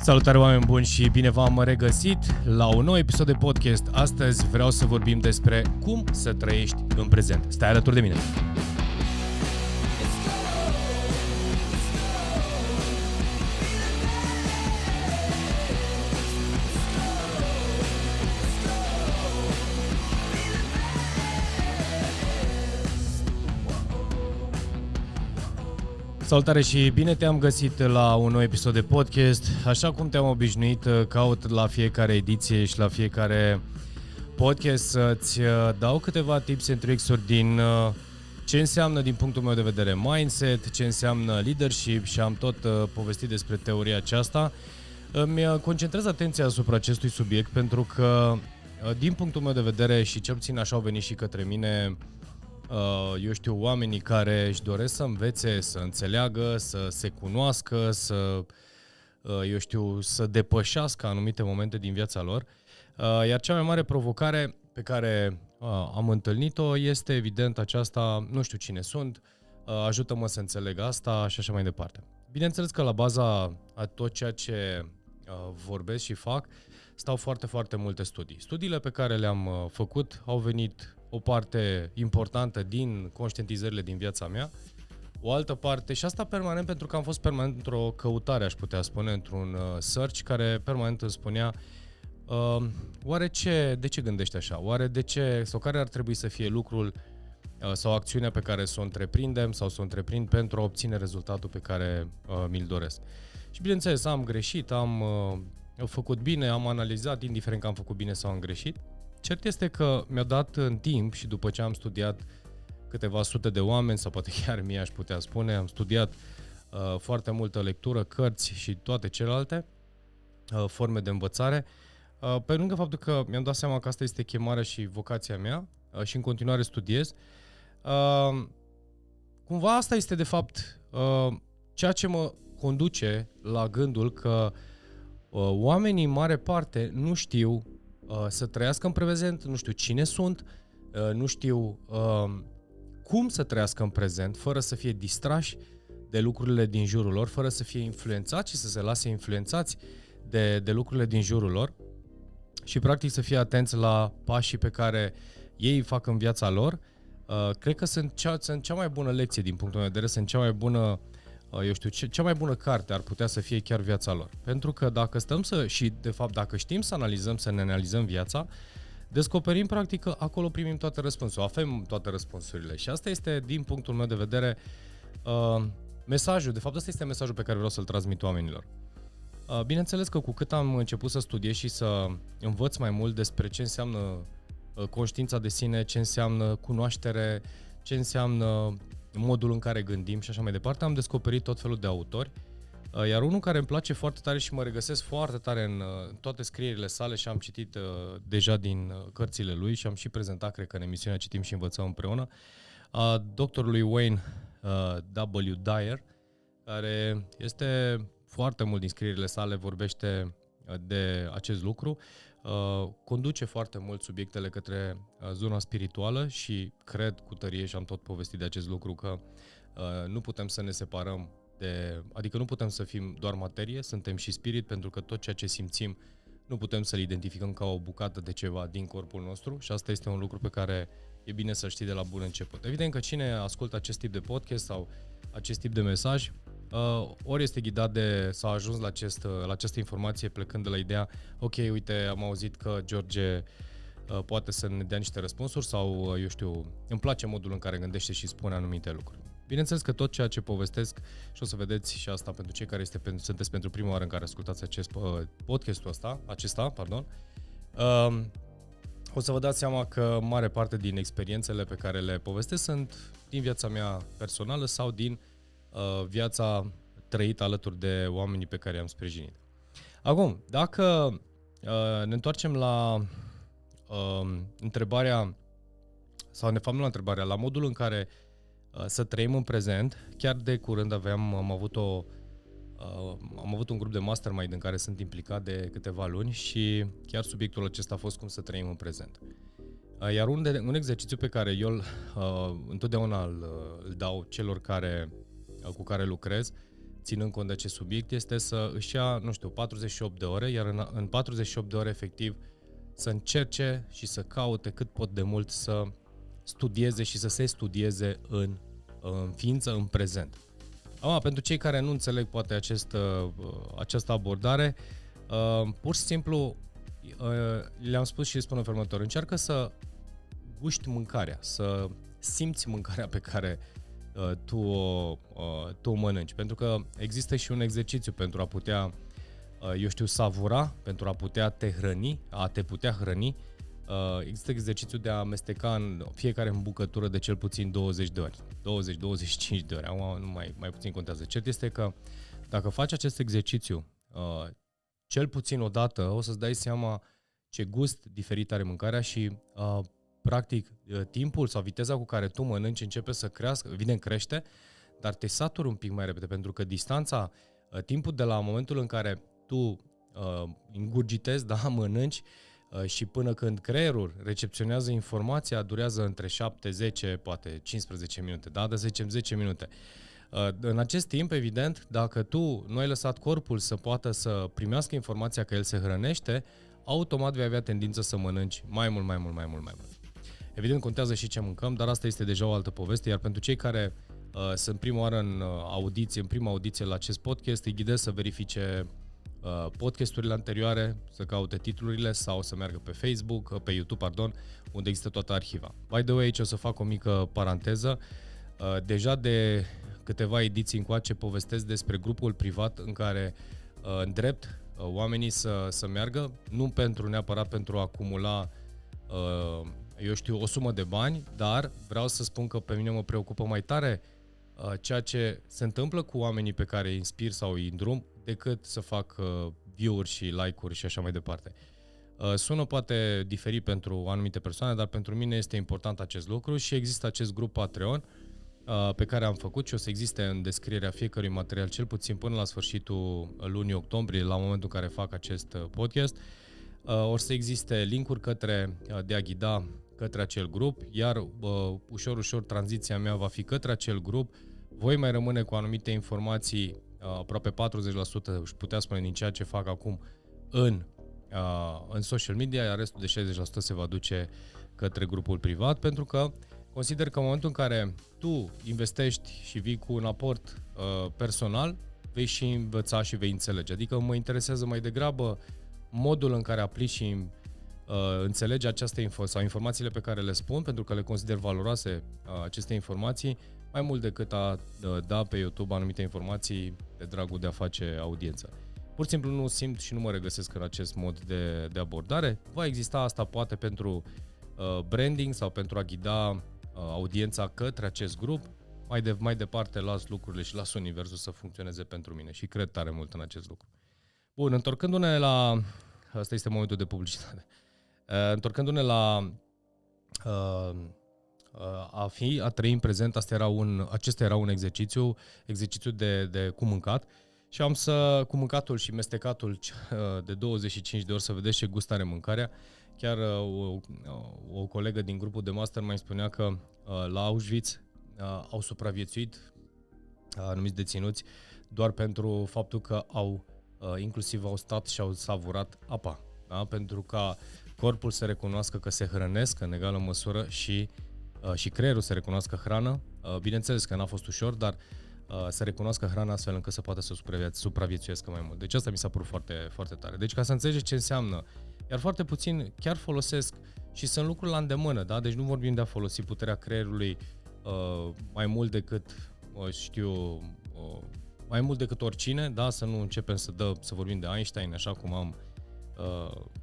Salutare oameni buni și bine v-am regăsit la un nou episod de podcast. Astăzi vreau să vorbim despre cum să trăiești în prezent. Stai alături de mine! Salutare și bine te-am găsit la un nou episod de podcast. Așa cum te-am obișnuit, caut la fiecare ediție și la fiecare podcast să-ți dau câteva tips and tricks-uri din ce înseamnă din punctul meu de vedere mindset, ce înseamnă leadership și am tot povestit despre teoria aceasta. Îmi concentrez atenția asupra acestui subiect pentru că din punctul meu de vedere și cel puțin așa au venit și către mine eu știu, oamenii care își doresc să învețe, să înțeleagă, să se cunoască, eu știu, să depășească anumite momente din viața lor. Iar cea mai mare provocare pe care am întâlnit-o este evident aceasta, nu știu cine sunt, ajută-mă să înțeleg asta și așa mai departe. Bineînțeles că la baza a tot ceea ce vorbesc și fac, stau foarte, foarte multe studii. Studiile pe care le-am făcut au venit o parte importantă din conștientizările din viața mea, o altă parte, și asta permanent pentru că am fost permanent într-o căutare, aș putea spune, într-un search care permanent îmi spunea oare de ce gândești așa? Oare de ce, sau care ar trebui să fie lucrul sau acțiunea pe care să o întreprindem sau să o întreprind pentru a obține rezultatul pe care mi-l doresc. Și bineînțeles, am greșit, am făcut bine, am analizat, indiferent că am făcut bine sau am greșit. Cert este că mi-a dat în timp și după ce am studiat câteva sute de oameni, sau poate chiar mie aș putea spune, am studiat foarte multă lectură, cărți și toate celelalte forme de învățare, pe lângă faptul că mi-am dat seama că asta este chemarea și vocația mea și în continuare studiez, cumva asta este de fapt ceea ce mă conduce la gândul că oamenii în mare parte nu știu să trăiască în prezent, nu știu cine sunt, nu știu cum să trăiască în prezent fără să fie distrași de lucrurile din jurul lor, fără să fie influențați și să se lase influențați de lucrurile din jurul lor și practic să fie atenți la pașii pe care ei fac în viața lor. Cred că sunt cea mai bună lecție din punctul meu de vedere, sunt cea mai bună cea mai bună carte ar putea să fie chiar viața lor. Pentru că dacă dacă știm să analizăm, să ne analizăm viața, descoperim practic că acolo primim toate răspunsurile, avem toate răspunsurile. Și asta este, din punctul meu de vedere, mesajul. De fapt, asta este mesajul pe care vreau să-l transmit oamenilor. Bineînțeles că cu cât am început să studiez și să învăț mai mult despre ce înseamnă conștiința de sine, ce înseamnă cunoaștere, ce înseamnă modul în care gândim și așa mai departe, am descoperit tot felul de autori, iar unul care îmi place foarte tare și mă regăsesc foarte tare în toate scrierile sale și am citit deja din cărțile lui și am și prezentat, cred că în emisiunea Citim și Învățăm împreună, a doctorului Wayne W. Dyer, care este foarte mult din scrierile sale, vorbește de acest lucru, conduce foarte mult subiectele către zona spirituală și cred cu tărie și am tot povestit de acest lucru că nu putem să ne separăm adică nu putem să fim doar materie, suntem și spirit, pentru că tot ceea ce simțim nu putem să-l identificăm ca o bucată de ceva din corpul nostru și asta este un lucru pe care e bine să știi de la bun început. Evident că cine ascultă acest tip de podcast sau acest tip de mesaj ori este ghidat sau a ajuns la această informație plecând de la ideea ok, uite, am auzit că George poate să ne dea niște răspunsuri sau, eu știu, îmi place modul în care gândește și spune anumite lucruri. Bineînțeles că tot ceea ce povestesc, și o să vedeți și asta pentru cei care sunteți pentru prima oară în care ascultați podcastul acesta, o să vă dați seama că mare parte din experiențele pe care le povestesc sunt din viața mea personală sau din viața trăită alături de oamenii pe care i-am sprijinit. Acum, dacă ne întoarcem la întrebarea, sau ne facem la întrebarea, la modul în care să trăim în prezent, chiar de curând am avut un grup de mastermind în care sunt implicat de câteva luni și chiar subiectul acesta a fost cum să trăim în prezent. Iar un exercițiu pe care eu întotdeauna îl dau celor cu care lucrez ținând cont de acest subiect, este să își ia, 48 de ore, iar în 48 de ore efectiv să încerce și să caute cât pot de mult să studieze și să se studieze în ființă, în prezent. Pentru cei care nu înțeleg poate această abordare, pur și simplu le-am spus și spun în felul următor: încearcă să guști mâncarea, să simți mâncarea pe care tu o mănânci, pentru că există și un exercițiu pentru a putea, savura, pentru a putea te putea hrăni. Există exercițiul de a amesteca în fiecare bucătură de cel puțin 20 de ori, 20-25 de ori, mai puțin contează. Cert este că dacă faci acest exercițiu cel puțin o dată, o să-ți dai seama ce gust diferit are mâncarea și practic timpul sau viteza cu care tu mănânci începe să crească, evident crește, dar te saturi un pic mai repede, pentru că distanța, timpul de la momentul în care tu ingurgitezi, mănânci, și până când creierul recepționează informația, durează între 7, 10, poate 15 minute, să zicem 10 minute. În acest timp, evident, dacă tu nu ai lăsat corpul să poată să primească informația că el se hrănește, automat vei avea tendință să mănânci mai mult. Evident, contează și ce mâncăm, dar asta este deja o altă poveste, iar pentru cei care sunt prima oară în prima audiție la acest podcast, îi ghidez să verifice podcasturile anterioare, să caute titlurile sau să meargă pe Facebook, pe YouTube, unde există toată arhiva. By the way, aici o să fac o mică paranteză. Deja de câteva ediții încoace povestesc despre grupul privat în care îndrept oamenii să meargă, nu neapărat pentru a acumula o sumă de bani, dar vreau să spun că pe mine mă preocupă mai tare ceea ce se întâmplă cu oamenii pe care îi inspir sau îi îndrum, decât să fac view-uri și like-uri și așa mai departe. Sună poate diferit pentru anumite persoane, dar pentru mine este important acest lucru și există acest grup Patreon pe care am făcut și o să existe în descrierea fiecărui material, cel puțin până la sfârșitul lunii octombrie, la momentul în care fac acest podcast. O să existe link-uri de a ghida către acel grup, iar ușor tranziția mea va fi către acel grup. Voi mai rămâne cu anumite informații, aproape 40%, își putea spune, din ceea ce fac acum în social media, iar restul de 60% se va duce către grupul privat, pentru că consider că în momentul în care tu investești și vii cu un aport personal, vei și învăța și vei înțelege. Adică mă interesează mai degrabă modul în care aplici și înțelegi această sau informațiile pe care le spun, pentru că le consider valoroase aceste informații, mai mult decât a da pe YouTube anumite informații de dragul de a face audiență. Pur și simplu nu simt și nu mă regăsesc în acest mod de abordare. Va exista asta poate pentru branding sau pentru a ghida audiența către acest grup. Mai departe las lucrurile și las universul să funcționeze pentru mine și cred tare mult în acest lucru. Bun, întorcându-ne la... Asta este momentul de publicitate. Întorcându-ne la a trăi în prezent, acesta era un exercițiu de cu mâncat și am cu mâncatul și mestecatul de 25 de ori să vedeți ce gust are mâncarea. Chiar o colegă din grupul de mastermind spunea că la Auschwitz au supraviețuit anumiți deținuți doar pentru faptul că inclusiv au stat și au savurat apa, da? Pentru ca corpul să recunoască că se hrănesc în egală măsură și creierul să recunoască hrană. Bineînțeles că n-a fost ușor, dar să recunoască hrana astfel încât să poată să supraviețuiască mai mult. Deci asta mi s-a părut foarte, foarte tare. Deci ca să înțelegeți ce înseamnă, iar foarte puțin chiar folosesc și sunt lucruri la îndemână, da? Deci nu vorbim de a folosi puterea creierului mai mult decât mai mult decât oricine, da? Să nu începem să vorbim de Einstein, așa cum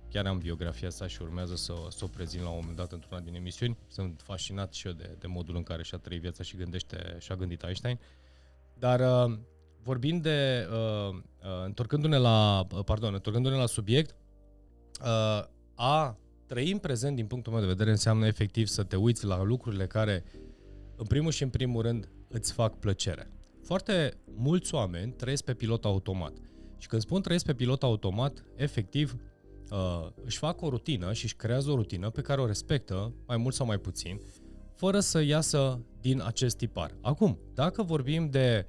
chiar am biografia sa și urmează să o prezint la un moment dat într-una din emisiuni. Sunt fascinat și eu de modul în care și-a trăit viața și-a gândit Einstein. Dar vorbind de, întorcându-ne la subiect, a trăi în prezent, din punctul meu de vedere, înseamnă efectiv să te uiți la lucrurile care, în primul și în primul rând, îți fac plăcere. Foarte mulți oameni trăiesc pe pilot automat. Și când spun trăiesc pe pilot automat, efectiv, își fac o rutină și își creează o rutină pe care o respectă, mai mult sau mai puțin, fără să iasă din acest tipar. Acum, dacă vorbim de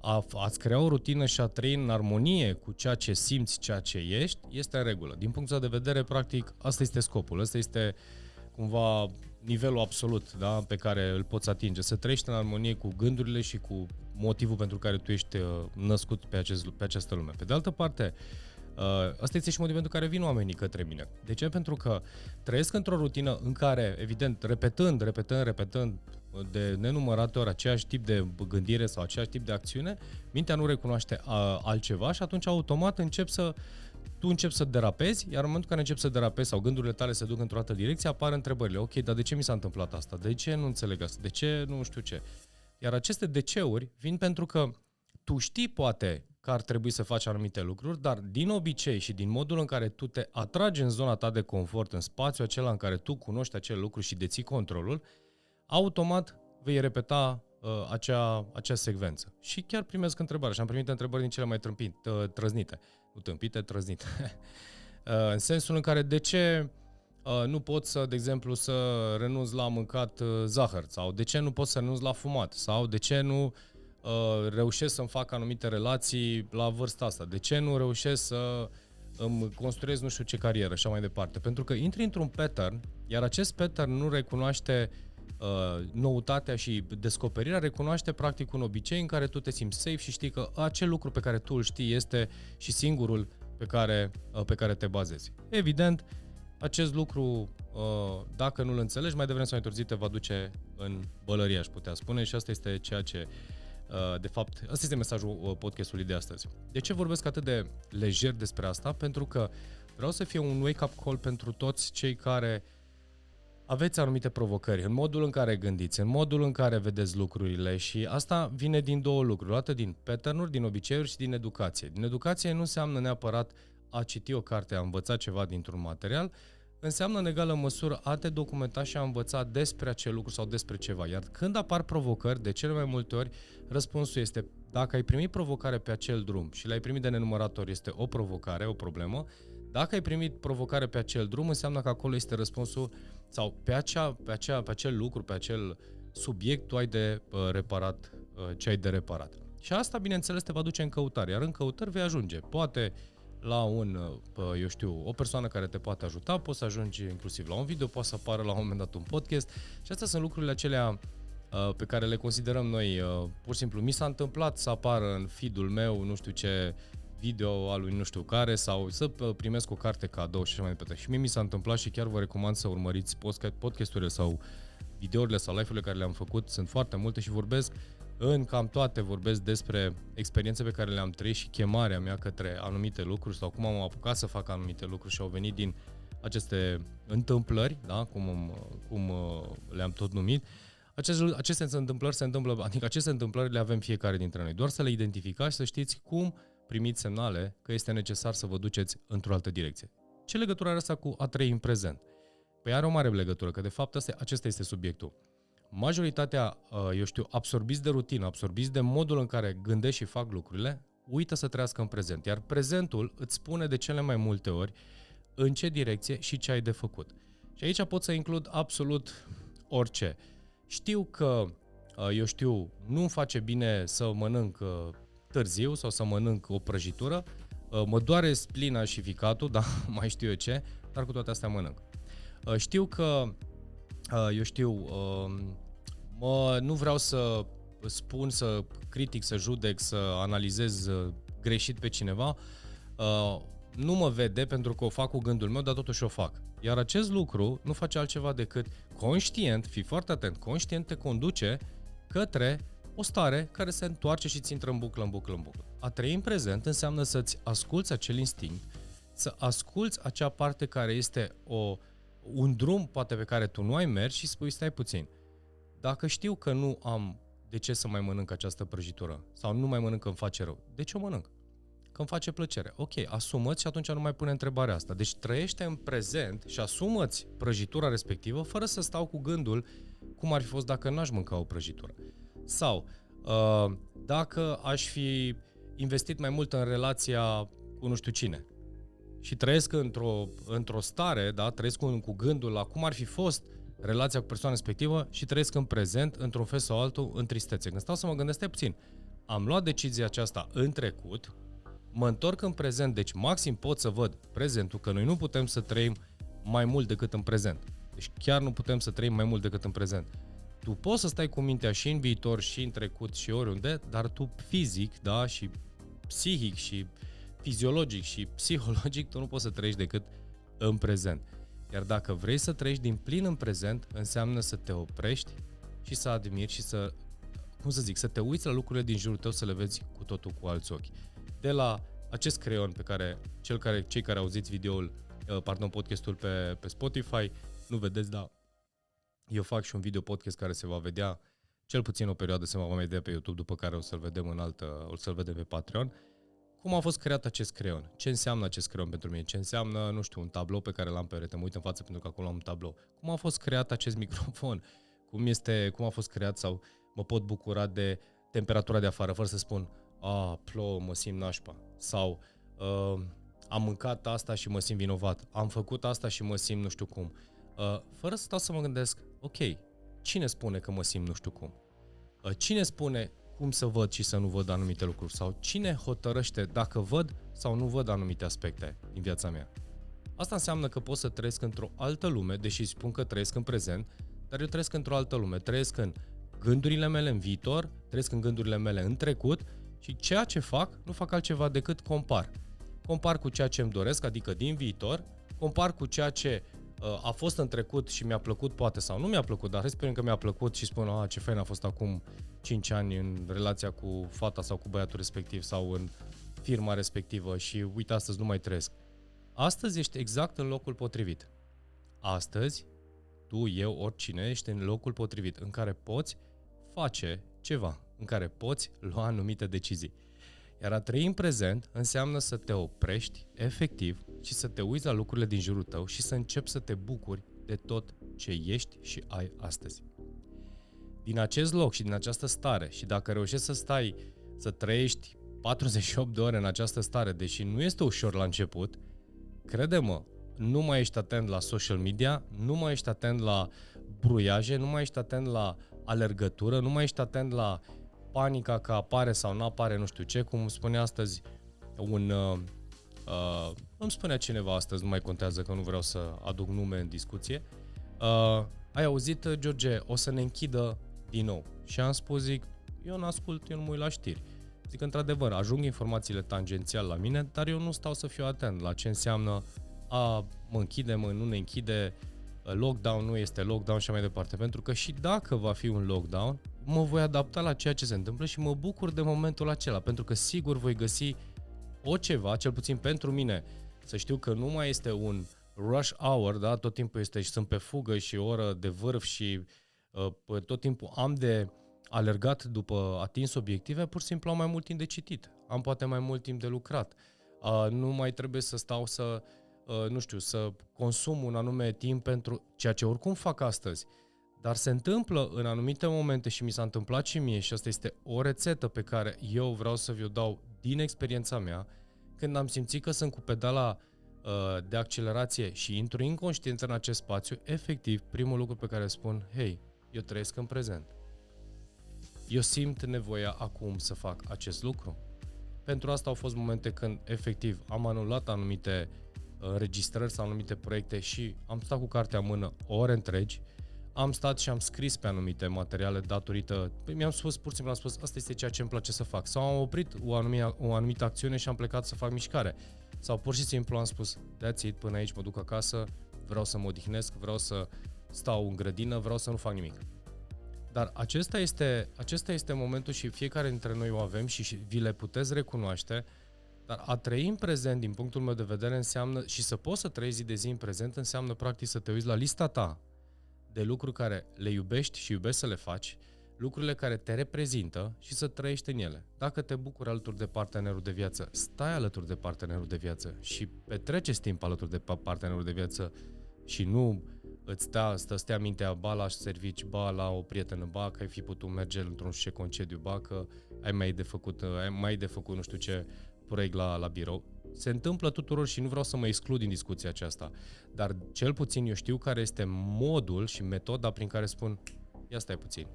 a-ți crea o rutină și a trăi în armonie cu ceea ce simți, ceea ce ești, este în regulă. Din punctul de vedere, practic, asta este scopul, asta este cumva nivelul absolut, da, pe care îl poți atinge, să trăiești în armonie cu gândurile și cu motivul pentru care tu ești născut pe această lume. Pe de altă parte, ăsta este și motivul pentru care vin oamenii către mine. De ce? Pentru că trăiesc într-o rutină în care, evident, repetând de nenumărate ori aceeași tip de gândire sau aceeași tip de acțiune, mintea nu recunoaște altceva și atunci automat tu începi să derapezi, iar în momentul în care începi să derapezi sau gândurile tale se duc într-o altă direcție, apar întrebările. Ok, dar de ce mi s-a întâmplat asta? De ce nu înțeleg asta? De ce nu știu ce? Iar aceste de ce-uri vin pentru că tu știi poate că ar trebui să faci anumite lucruri, dar din obicei și din modul în care tu te atragi în zona ta de confort, în spațiul acela în care tu cunoști acel lucru și deții controlul, automat vei repeta acea secvență. Și chiar primesc întrebări. Și am primit întrebări din cele mai trăznite. Nu tâmpite, trăznite. În sensul în care de ce nu pot să, de exemplu, să renunț la mâncat zahăr, sau de ce nu pot să renunț la fumat, sau de ce nu reușesc să-mi fac anumite relații la vârsta asta, de ce nu reușesc să îmi construiesc nu știu ce carieră și așa mai departe. Pentru că intri într-un pattern, iar acest pattern nu recunoaște noutatea și descoperirea, recunoaște practic un obicei în care tu te simți safe și știi că acel lucru pe care tu îl știi este și singurul pe care te bazezi. Evident, acest lucru, dacă nu-l înțelegi, mai devreme sau mai târziu te va duce în bălărie, aș putea spune, și asta este ceea ce, de fapt, asta este mesajul podcastului de astăzi. De ce vorbesc atât de lejer despre asta? Pentru că vreau să fie un wake-up call pentru toți cei care aveți anumite provocări în modul în care gândiți, în modul în care vedeți lucrurile, și asta vine din două lucruri, o dată din pattern-uri, din obiceiuri și din educație. Din educație nu înseamnă neapărat a citi o carte, a învăța ceva dintr-un material, înseamnă în egală măsură a te documenta și a învăța despre acel lucru sau despre ceva. Iar când apar provocări, de cele mai multe ori, răspunsul este: dacă ai primit provocare pe acel drum și l-ai primit de nenumărat ori, este o provocare, o problemă. Dacă ai primit provocare pe acel drum, înseamnă că acolo este răspunsul, sau pe acel lucru, pe acel subiect, tu ai de reparat ce ai de reparat. Și asta, bineînțeles, te va duce în căutare, iar în căutări vei ajunge. Poate la o persoană care te poate ajuta, poți să ajungi inclusiv la un video, poate să apară la un moment dat un podcast, și astea sunt lucrurile acelea pe care le considerăm noi, pur și simplu, mi s-a întâmplat să apară în feed-ul meu, nu știu ce, video al lui nu știu care, sau să primesc o carte cadou și așa mai departe. Și mie mi s-a întâmplat și chiar vă recomand să urmăriți podcasturile sau videourile sau live-urile care le-am făcut. Sunt foarte multe și vorbesc în cam toate, vorbesc despre experiențe pe care le-am trăit și chemarea mea către anumite lucruri sau cum am apucat să fac anumite lucruri și au venit din aceste întâmplări, da? cum le-am tot numit. Aceste întâmplări se întâmplă, adică aceste întâmplări le avem fiecare dintre noi. Doar să le identificați, să știți cum primiți semnale că este necesar să vă duceți într-o altă direcție. Ce legătură are asta cu a trăi în prezent? Păi are o mare legătură, că de fapt acesta este subiectul. Majoritatea, absorbiți de rutină, absorbiți de modul în care gândesc și fac lucrurile, uită să trăiască în prezent. Iar prezentul îți spune de cele mai multe ori în ce direcție și ce ai de făcut. Și aici pot să includ absolut orice. Știu că, nu-mi face bine să mănânc târziu sau să mănânc o prăjitură, mă doare splina și ficatul, da, mai știu eu ce, dar cu toate astea mănânc. Știu că, nu vreau să spun, să critic, să judec, să analizez greșit pe cineva, nu mă vede pentru că o fac cu gândul meu, dar totuși o fac. Iar acest lucru nu face altceva decât conștient, fii foarte atent, conștient te conduce către o stare care se întoarce și ți intră în buclă. A trăi în prezent înseamnă să-ți asculți acel instinct, să asculți acea parte care este un drum poate pe care tu nu ai mers și spui: stai puțin, dacă știu că nu am de ce să mai mănânc această prăjitură sau nu mai mănânc că îmi face rău, de ce o mănânc? Că îmi face plăcere. Ok, asumă-ți și atunci nu mai pune întrebarea asta. Deci trăiește în prezent și asumă-ți prăjitura respectivă fără să stau cu gândul cum ar fi fost dacă n-aș mânca o prăjitură. Sau dacă aș fi investit mai mult în relația cu nu știu cine și trăiesc într-o stare, da, trăiesc cu gândul la cum ar fi fost relația cu persoana respectivă și trăiesc în prezent, într-un fel sau altul, în tristețe. Când stau să mă gândesc, stai puțin, am luat decizia aceasta în trecut, mă întorc în prezent, deci maxim pot să văd prezentul, că noi nu putem să trăim mai mult decât în prezent. Deci chiar nu putem să trăim mai mult decât în prezent. Tu poți să stai cu mintea și în viitor, și în trecut, și oriunde, dar tu fizic, da, și psihic, și fiziologic, și psihologic, tu nu poți să trăiești decât în prezent. Iar dacă vrei să trăiești din plin în prezent, înseamnă să te oprești și să admiri și să, să te uiți la lucrurile din jurul tău, să le vezi cu totul cu alți ochi. De la acest creion pe care, cei care auziți videoul, podcastul pe Spotify, nu vedeți, dar eu fac și un video podcast care se va vedea, cel puțin o perioadă se va vedea pe YouTube, după care o să-l vedem o să-l vedem pe Patreon. Cum a fost creat acest creion? Ce înseamnă acest creion pentru mine? Ce înseamnă, nu știu, un tablou pe care l-am pe perete? Mă uit în față pentru că acolo am un tablou. Cum a fost creat acest microfon? Cum a fost creat, sau mă pot bucura de temperatura de afară fără să spun plouă, mă simt nașpa. Sau am mâncat asta și mă simt vinovat. Am făcut asta și mă simt nu știu cum. Fără să stau să mă gândesc, ok, cine spune că mă simt nu știu cum? Cine spune cum să văd și să nu văd anumite lucruri? Sau cine hotărăște dacă văd sau nu văd anumite aspecte din viața mea? Asta înseamnă că pot să trăiesc într-o altă lume, deși spun că trăiesc în prezent, dar eu trăiesc într-o altă lume. Trăiesc în gândurile mele în viitor, trăiesc în gândurile mele în trecut și ceea ce fac, nu fac altceva decât compar. Compar cu ceea ce îmi doresc, adică din viitor, compar cu ceea ce a fost în trecut și mi-a plăcut poate sau nu mi-a plăcut, dar hai să spunem că mi-a plăcut și spun, ce fain a fost acum 5 ani în relația cu fata sau cu băiatul respectiv sau în firma respectivă și uite, astăzi nu mai trăiesc. Astăzi ești exact în locul potrivit. Astăzi, tu, eu, oricine, ești în locul potrivit în care poți face ceva, în care poți lua anumite decizii. Iar a trăi în prezent înseamnă să te oprești efectiv și să te uiți la lucrurile din jurul tău și să începi să te bucuri de tot ce ești și ai astăzi. Din acest loc și din această stare, și dacă reușești să trăiești 48 de ore în această stare, deși nu este ușor la început, crede-mă, nu mai ești atent la social media, nu mai ești atent la bruiaje, nu mai ești atent la alergătură, nu mai ești atent la panica că apare sau nu apare nu știu ce, cum spunea astăzi îmi spunea cineva astăzi, nu mai contează că nu vreau să aduc nume în discuție, ai auzit, George, o să ne închidă din nou. Și am spus, eu nu ascult, eu nu mă uit la știri. Zic, într-adevăr, ajung informațiile tangențial la mine, dar eu nu stau să fiu atent la ce înseamnă mă închide, nu ne închide, lockdown nu este lockdown și mai departe. Pentru că și dacă va fi un lockdown, mă voi adapta la ceea ce se întâmplă și mă bucur de momentul acela, pentru că sigur voi găsi o ceva, cel puțin pentru mine, să știu că nu mai este un rush hour, da? Tot timpul este și sunt pe fugă și o oră de vârf și tot timpul am de alergat după atins obiective, pur și simplu am mai mult timp de citit, am poate mai mult timp de lucrat, nu mai trebuie să stau să să consum un anume timp pentru ceea ce oricum fac astăzi. Dar se întâmplă în anumite momente și mi s-a întâmplat și mie și asta este o rețetă pe care eu vreau să vi-o dau din experiența mea, când am simțit că sunt cu pedala de accelerație și intru inconștient în acest spațiu, efectiv, primul lucru pe care spun, hei, eu trăiesc în prezent. Eu simt nevoia acum să fac acest lucru. Pentru asta au fost momente când, efectiv, am anulat anumite înregistrări sau anumite proiecte și am stat cu cartea în mână ore întregi, am stat și am scris pe anumite materiale datorită, mi-am spus, pur și simplu am spus, asta este ceea ce îmi place să fac. Sau am oprit o anumită acțiune și am plecat să fac mișcare. Sau pur și simplu am spus, that's it, până aici mă duc acasă, vreau să mă odihnesc, vreau să stau în grădină, vreau să nu fac nimic. Dar acesta este momentul și fiecare dintre noi o avem și vi le puteți recunoaște, dar a trăi în prezent, din punctul meu de vedere, înseamnă, și să poți să trăiezi zi de zi în prezent, înseamnă practic să te uiți la lista ta de lucruri care le iubești și iubești să le faci, lucrurile care te reprezintă și să trăiești în ele. Dacă te bucuri alături de partenerul de viață, stai alături de partenerul de viață și petreceți timp alături de partenerul de viață și nu îți stea mintea ba la servici, ba la o prietenă, ba că ai fi putut merge într-un concediu, ba că ai mai de făcut nu știu ce proiect la birou. Se întâmplă tuturor și nu vreau să mă exclud din discuția aceasta, dar cel puțin eu știu care este modul și metoda prin care spun, ia stai puțin,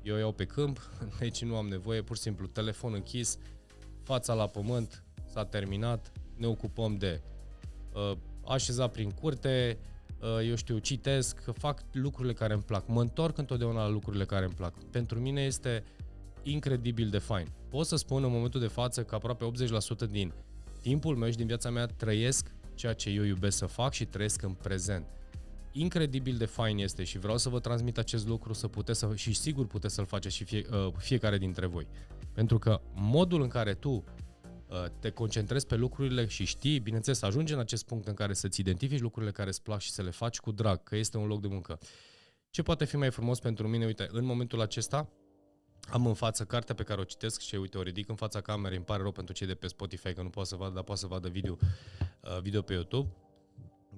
eu iau pe câmp, deci nu am nevoie, pur și simplu telefon închis, fața la pământ, s-a terminat, ne ocupăm de așezat prin curte, eu știu, citesc, fac lucrurile care îmi plac, mă întorc întotdeauna la lucrurile care îmi plac. Pentru mine este incredibil de fain. Pot să spun în momentul de față că aproape 80% din timpul meu și din viața mea trăiesc ceea ce eu iubesc să fac și trăiesc în prezent. Incredibil de fain este și vreau să vă transmit acest lucru și sigur puteți să-l faceți și fiecare dintre voi. Pentru că modul în care tu te concentrezi pe lucrurile și știi, bineînțeles, să ajungi în acest punct în care să-ți identifici lucrurile care îți plac și să le faci cu drag, că este un loc de muncă. Ce poate fi mai frumos pentru mine? Uite, în momentul acesta am în față cartea pe care o citesc și uite, o ridic în fața camerei, îmi pare rău pentru cei de pe Spotify că nu poate să vadă, dar poate să vadă video pe YouTube.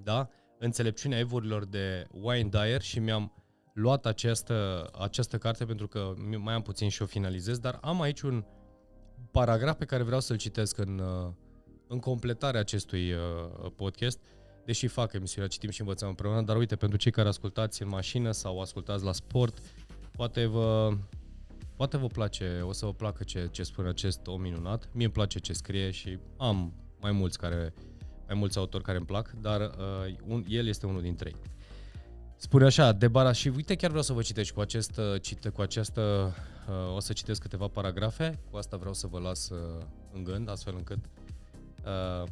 Da? Înțelepciunea evurilor de Wayne Dyer și mi-am luat această carte pentru că mai am puțin și o finalizez, dar am aici un paragraf pe care vreau să-l citesc în completarea acestui podcast, deși fac emisiunea Citim și Învățăm împreună, dar uite, pentru cei care ascultați în mașină sau ascultați la sport, poate vă place, o să vă placă ce spune acest om minunat. Mie îmi place ce scrie și am mai mulți autori care îmi plac, dar el este unul dintre ei. Spune așa, și uite, chiar vreau să vă citesc o să citesc câteva paragrafe, cu asta vreau să vă las în gând, astfel încât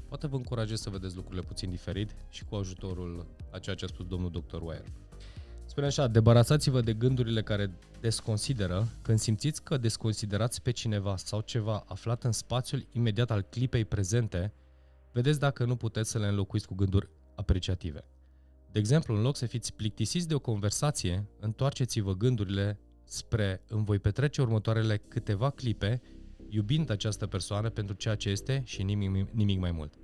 poate vă încurajez să vedeți lucrurile puțin diferit și cu ajutorul a ceea ce a spus domnul Dr. Wire. Spune așa, debarasați-vă de gândurile care desconsideră. Când simțiți că desconsiderați pe cineva sau ceva aflat în spațiul imediat al clipei prezente, vedeți dacă nu puteți să le înlocuiți cu gânduri apreciative. De exemplu, în loc să fiți plictisiți de o conversație, întoarceți-vă gândurile spre îmi voi petrece următoarele câteva clipe iubind această persoană pentru ceea ce este și nimic mai mult.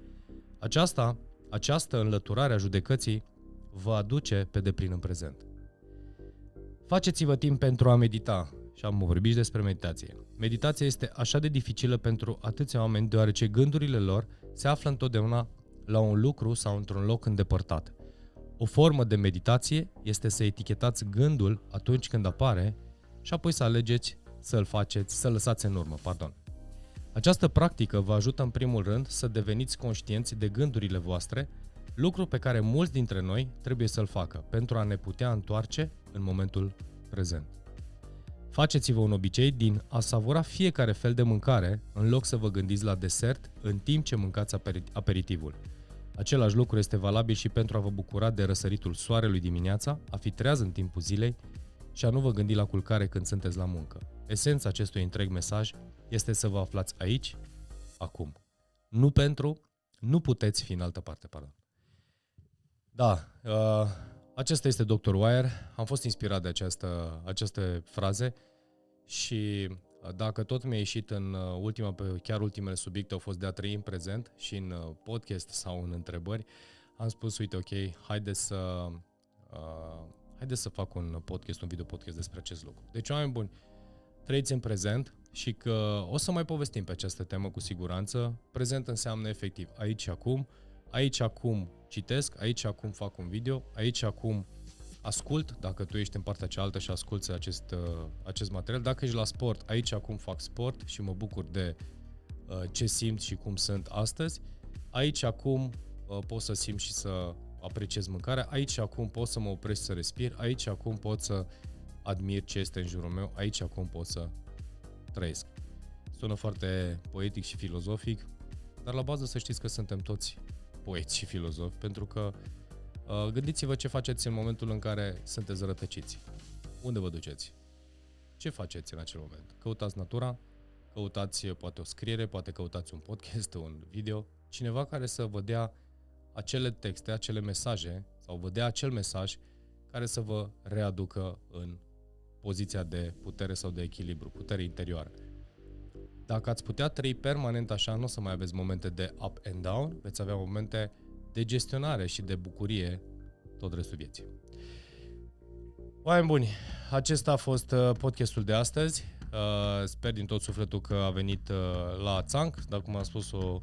Această înlăturare a judecății vă aduce pe deplin în prezent. Faceți-vă timp pentru a medita. Și am vorbit despre meditație. Meditația este așa de dificilă pentru atâția oameni deoarece gândurile lor se află întotdeauna la un lucru sau într-un loc îndepărtat. O formă de meditație este să etichetați gândul atunci când apare și apoi să alegeți să lăsați în urmă. Această practică vă ajută în primul rând să deveniți conștienți de gândurile voastre, lucru pe care mulți dintre noi trebuie să-l facă pentru a ne putea întoarce în momentul prezent. Faceți-vă un obicei din a savura fiecare fel de mâncare în loc să vă gândiți la desert în timp ce mâncați aperitivul. Același lucru este valabil și pentru a vă bucura de răsăritul soarelui dimineața, a fi treaz în timpul zilei și a nu vă gândi la culcare când sunteți la muncă. Esența acestui întreg mesaj este să vă aflați aici, acum. Nu puteți fi în altă parte, Da, acesta este Dr. Wire. Am fost inspirat de aceste fraze și dacă tot mi-a ieșit în ultimele subiecte au fost de a trăi în prezent și în podcast sau în întrebări, am spus, uite, ok, haideți să fac un video podcast despre acest lucru. Deci, oameni buni, trăiți în prezent și că o să mai povestim pe această temă cu siguranță. Prezent înseamnă efectiv aici acum citesc, aici acum fac un video, aici acum ascult, dacă tu ești în partea cealaltă și asculți acest material. Dacă ești la sport, aici acum fac sport și mă bucur de ce simt și cum sunt astăzi. Aici acum pot să simt și să apreciez mâncarea, aici acum pot să mă opresc să respir, aici acum pot să admir ce este în jurul meu, aici acum pot să trăiesc. Sună foarte poetic și filozofic, dar la bază să știți că suntem toți poeți și filozofi, pentru că gândiți-vă ce faceți în momentul în care sunteți rătăciți. Unde vă duceți? Ce faceți în acel moment? Căutați natura, căutați poate o scriere, poate căutați un podcast, un video, cineva care să vă dea acele texte, acele mesaje sau vă dea acel mesaj care să vă readucă în poziția de putere sau de echilibru, putere interioară. Dacă ați putea trăi permanent așa, nu o să mai aveți momente de up and down, veți avea momente de gestionare și de bucurie tot restul vieții. Oameni buni, acesta a fost podcastul de astăzi. Sper din tot sufletul că a venit la țanc, dar cum am spus o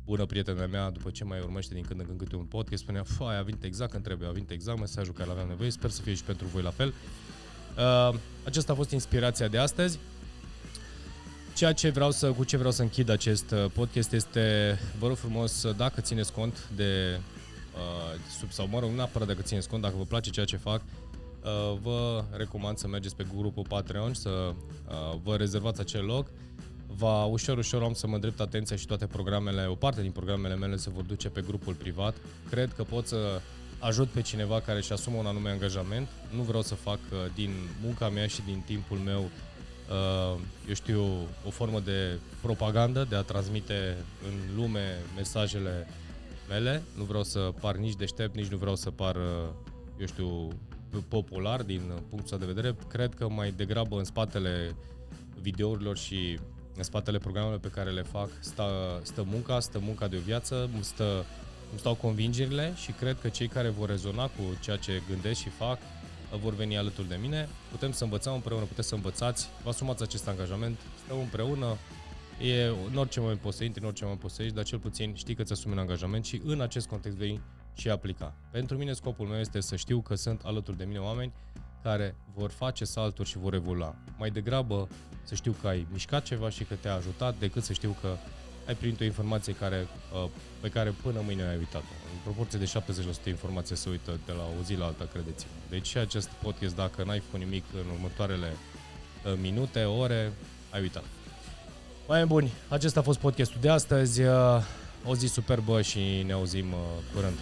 bună prietenă mea, după ce mai urmăște din când în când câte un podcast, spunea, a venit exact când trebuie, a venit exact mesajul care aveam nevoie, sper să fie și pentru voi la fel. Aceasta a fost inspirația de astăzi. Cu ce vreau să închid acest podcast este, vă rog frumos, dacă țineți cont de, sau mă rog, nu neapărat dacă țineți cont, dacă vă place ceea ce fac, vă recomand să mergeți pe grupul Patreon, să vă rezervați acel loc. Ușor am să mă îndrept atenția și toate programele, o parte din programele mele se vor duce pe grupul privat. Cred că pot să ajut pe cineva care își asumă un anume angajament. Nu vreau să fac din munca mea și din timpul meu o formă de propagandă, de a transmite în lume mesajele mele. Nu vreau să par nici deștept, nici nu vreau să par, popular din punctul de vedere. Cred că mai degrabă în spatele videourilor și în spatele programelor pe care le fac stă munca de o viață, îmi stau convingerile și cred că cei care vor rezona cu ceea ce gândesc și fac vor veni alături de mine. Putem să învățăm împreună, puteți să învățați, vă asumați acest angajament, stăm împreună, în orice moment poți să intri, în orice moment poți să ieși, dar cel puțin știi că îți asumi un angajament și în acest context vei și aplica. Pentru mine scopul meu este să știu că sunt alături de mine oameni care vor face salturi și vor evolua. Mai degrabă să știu că ai mișcat ceva și că te-a ajutat, decât să știu că ai primit o informație pe care până mâine ai uitat-o. În proporție de 70% informație se uită de la o zi la alta, credeți-mă. Deci și acest podcast, dacă n-ai făcut nimic în următoarele minute, ore, ai uitat. Oameni buni, acesta a fost podcastul de astăzi. O zi superbă și ne auzim curând.